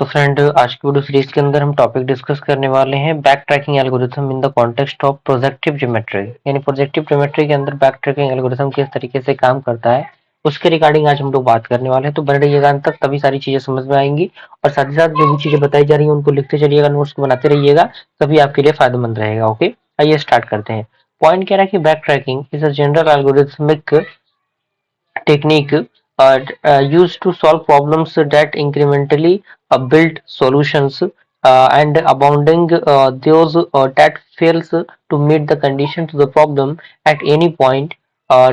तो फ्रेंड आज की वीडियो सीरीज के अंदर हम टॉपिक डिस्कस करने वाले हैं back trekking algorithm in the context of projective geometry. यानी प्रोजेक्टिव ज्योमेट्री के अंदर बैक ट्रैकिंग एल्गोरिथम किस तरीके से काम करता है उसके रिगार्डिंग आज हम लोग बात करने वाले हैं। तो बने रहिएगा अंत तक, तभी सारी चीजें समझ में आएंगी और साथ ही साथ जो भी चीजें बताई जा रही है उनको लिखते चलिएगा, नोट्स को बनाते रहिएगा, तभी आपके लिए फायदेमंद रहेगा। ओके, आइए स्टार्ट करते हैं। पॉइंट कह रहा है कि back tracking is a general algorithmic technique used to solve problems that incrementally build solutions and abounding those that fails to meet the condition to the problem at any point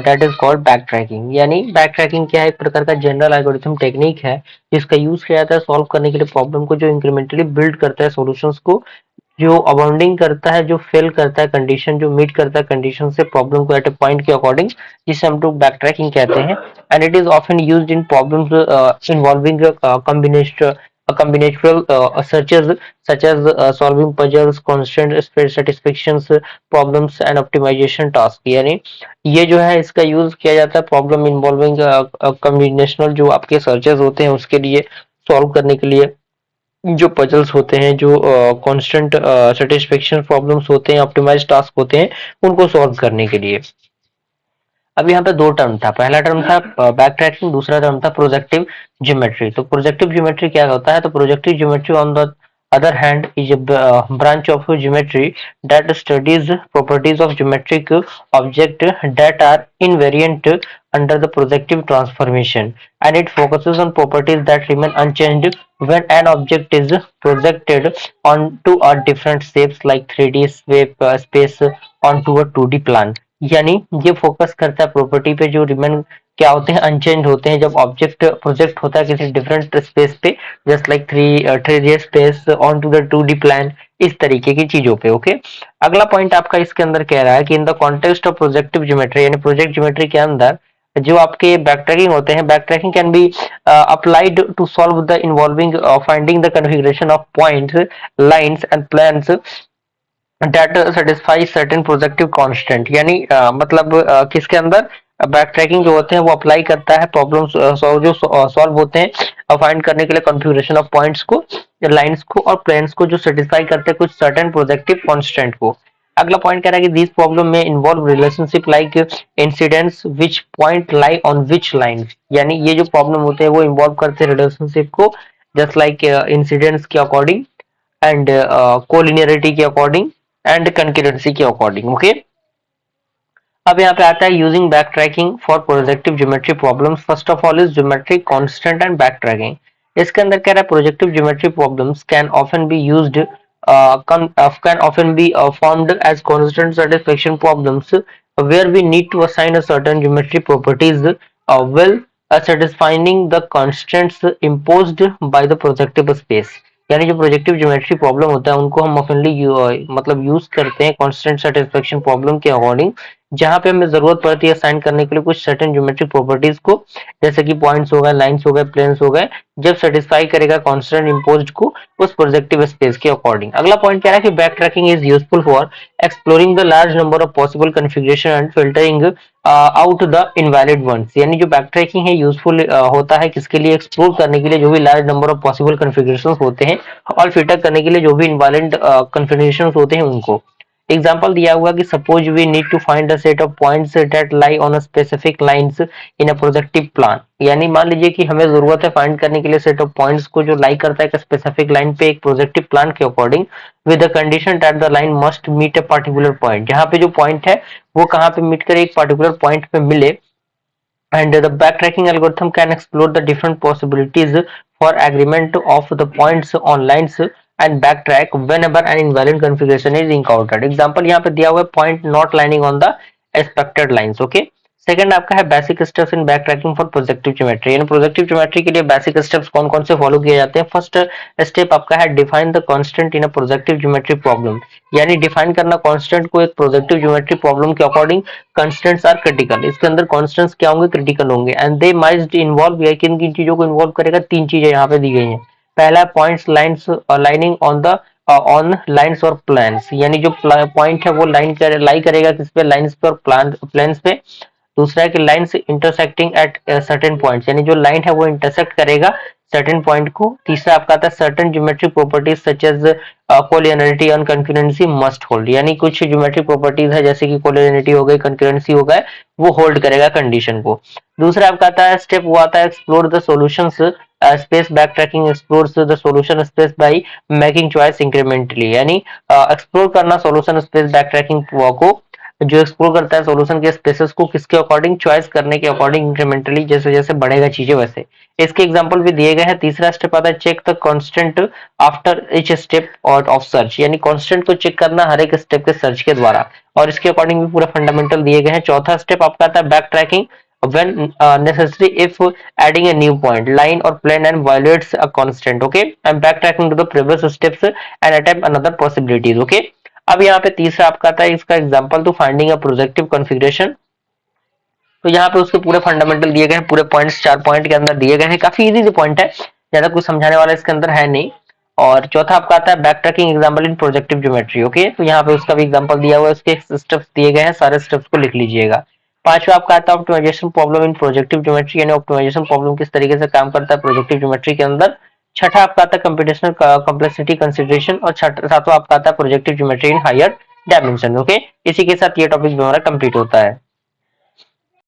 that is called backtracking। यानी backtracking क्या है? एक प्रकार का general algorithm technique है जिसका use किया जाता है सॉल्व करने के लिए प्रॉब्लम को, जो इंक्रीमेंटली बिल्ड करता है सॉल्यूशंस को, जो अबाउंडिंग करता है, जो फेल करता है कंडीशन, जो मीट करता है कंडीशन से प्रॉब्लम को एट ए पॉइंट के अकॉर्डिंग, जिसे हम लोग बैक ट्रैकिंग कहते हैं। And it is often used in problems involving combinatorial searches such as solving puzzles, constant space satisfactions problems and optimization tasks। यानी ये जो है इसका यूज किया जाता है प्रॉब्लम इन्वॉल्विंग कॉम्बिनेशनल जो आपके सर्चेस होते हैं उसके लिए, सॉल्व करने के लिए, जो पजल्स होते हैं, जो कांस्टेंट सेटिस्फेक्शन प्रॉब्लम्स होते हैं, ऑप्टिमाइज टास्क होते हैं, उनको सॉल्व करने के लिए। अब यहाँ पे दो टर्म था, पहला टर्म था बैक ट्रैकिंग, दूसरा टर्म था प्रोजेक्टिव ज्योमेट्री। तो प्रोजेक्टिव ज्योमेट्री क्या होता है? तो projective geometry on the other hand is a branch of geometry that studies properties of geometric object that are invariant under the projective transformation, and it focuses on properties that remain unchanged when an object is projected onto a different shapes like 3D space onto a 2D plan। यानी ये focus करता है property पे जो remain क्या होते हैं, unchange होते हैं, जब ऑब्जेक्ट प्रोजेक्ट होता है किसी डिफरेंट स्पेस पे, just like three D space on to the 2D plan, इस तरीके की चीजों पे। ओके, अगला पॉइंट आपका इसके अंदर कह रहा है कि in the context of projective geometry, यानी प्रोजेक्ट ज्योमेट्री के अंदर जो आपके बैक ट्रैकिंग होते हैं, back tracking can be applied to solve the involving finding the configuration of points, lines and plans that satisfy certain projective constant. यानी मतलब किसके अंदर बैक ट्रैकिंग जो होते हैं वो अप्लाई करता है प्रॉब्लम्स जो सॉल्व होते हैं फाइंड करने के लिए कॉन्फ़िगरेशन ऑफ पॉइंट्स को, लाइंस को और प्लेन्स को, जो सेटिस्फाई करते हैं कुछ सर्टेन प्रोजेक्टिव कांस्टेंट को। अगला पॉइंट कह रहा है कि दिस प्रॉब्लम में involve relationship like incidents which point lie on which line. यानी ये जो प्रॉब्लम होते हैं वो इन्वॉल्व करते हैं रिलेशनशिप को, जस्ट लाइक इंसिडेंट्स के अकॉर्डिंग एंड कोलिनियरिटी के अकॉर्डिंग एंड कंकरेंसी के अकॉर्डिंग। ओके, अब यहाँ पे आता है using back tracking for projective geometry problems. First of all is geometry constant and back tracking. इसके अंदर कह रहा है projective geometry problems can often be used can often be formed as constant satisfaction problems where we need to assign a certain geometry properties while satisfying the constraints imposed by the projective space। यानी जो projective geometry problem होता है उनको हम ऑफनली मतलब use करते हैं constant satisfaction problem के अकॉर्डिंग, जहां पे हमें जरूरत पड़ती है साइन करने के लिए कुछ सर्टेन ज्योमेट्रिक प्रॉपर्टीज को, जैसे कि पॉइंट्स हो गए, लाइंस हो गए, प्लेन्स हो गए, जब सेटिस्फाई करेगा कांस्टेंट इम्पोज्ड को उस प्रोजेक्टिव स्पेस के अकॉर्डिंग। अगला पॉइंट कह रहा है कि back tracking is useful for exploring the large number of possible configuration and filtering out the invalid ones. यानी जो बैक ट्रैकिंग है यूजफुल होता है किसके लिए? एक्सप्लोर करने के लिए जो भी large number of possible configurations होते हैं और फिल्टर करने के लिए जो भी इनवैलिड कॉन्फ़िगरेशंस होते हैं उनको। एग्जाम्पल दिया हुआ कि suppose we need to find a set of points that lie on a specific lines in a projective plan. यानी मान लीजिए कि हमें जरूरत है फाइंड करने के लिए सेट ऑफ पॉइंट्स को जो लाई करता है एक स्पेसिफिक लाइन पे एक प्रोजेक्टिव प्लान के according, with the condition that the line must meet a particular point. जहाँ पे जो पॉइंट है वो कहाँ पे मीट करे? एक पर्टिकुलर पॉइंट पे मिले। And the backtracking algorithm can explore the different possibilities for agreement of the points on lines and backtrack whenever an invalid configuration is encountered। Example यहाँ पे दिया हुआ है point not lining on the expected lines. Okay, second आपका है basic steps in back tracking for projective geometry. यानी projective geometry के लिए बेसिक स्टेप्स कौन कौन से फॉलो किए जाते हैं? फर्स्ट स्टेप आपका है define the constant in a projective geometry problem. यानी डिफाइन करना कांस्टेंट को एक प्रोजेक्टिव ज्योमेट्री प्रॉब्लम के अकॉर्डिंग। कंस्टेंट्स आर क्रिटिकल, इसके अंदर कॉन्स्टेंट्स क्या होंगे? क्रिटिकल होंगे। एंड दे माइस्ट इन्वॉल्व, या किन किन चीजों को इन्वॉल्व करेगा? तीन चीजें यहाँ पे दी गई हैं। पहला points lines lining on the on lines और प्लान्स। यानी जो पॉइंट है वो लाइन कर लाई करेगा किस पे? लाइंस पे और प्लान्स पे। दूसरा है कि lines intersecting at certain points, यानी जो लाइन है वो इंटरसेक्ट करेगा सर्टेन पॉइंट को। तीसरा आपका आता है certain geometric properties such as collinearity and concurrency must hold, यानी कुछ ज्योमेट्रिक प्रॉपर्टीज है जैसे कि कोलिनियरिटी हो गई, कंकरेंसी हो गए, वो होल्ड करेगा कंडीशन को। दूसरा आपका आता है स्टेप, वो आता है explore the solutions space, back tracking explores the solution space by making choice incrementally, यानी एक्सप्लोर करना सॉल्यूशन स्पेस बैक ट्रैकिंग को, जो एक्सप्लोर करता है सॉल्यूशन के स्पेसेस को किसके अकॉर्डिंग, चॉइस करने के अकॉर्डिंग इंक्रीमेंटली, जैसे जैसे बढ़ेगा चीजें वैसे। इसके एग्जांपल भी दिए गए हैं। तीसरा स्टेप आता है check the constant after each step और ऑफ सर्च, यानी कांस्टेंट को चेक करना हर एक स्टेप के सर्च के द्वारा, और इसके अकॉर्डिंग भी पूरा फंडामेंटल दिए गए हैं। चौथा स्टेप आपका आता है back tracking when necessary if adding a new point line or plane and violates a constant, okay, I'm backtracking to the previous steps and attempt another possibilities, okay। अब यहाँ पे तीसरा आपका आता है इसका example to finding a projective configuration. तो यहाँ पे उसके पूरे फंडामेंटल दिए गए हैं, पूरे पॉइंट्स 4 पॉइंट के अंदर दिए गए हैं, काफी इजी पॉइंट है, ज्यादा कुछ समझाने वाला इसके अंदर है नहीं। और चौथा आपका आता है back tracking example in projective geometry, okay, तो यहाँ पे उसका भी एग्जांपल दिया हुआ है, उसके स्टेप्स दिए गए हैं, सारे स्टेप्स को लिख लीजिएगा। पांचवा आपका आता है optimization problem in projective geometry, यानी ऑप्टिमाइजेशन प्रॉब्लम किस तरीके से काम करता है प्रोजेक्टिव ज्योमेट्री के अंदर। छठा आपका आता है कंप्यूटेशनल कॉम्प्लेक्सिटी कंसिडरेशन, और सातवां आपका आता है projective geometry in higher dimension, okay. इसी के साथ ये टॉपिक हमारा कंप्लीट होता है।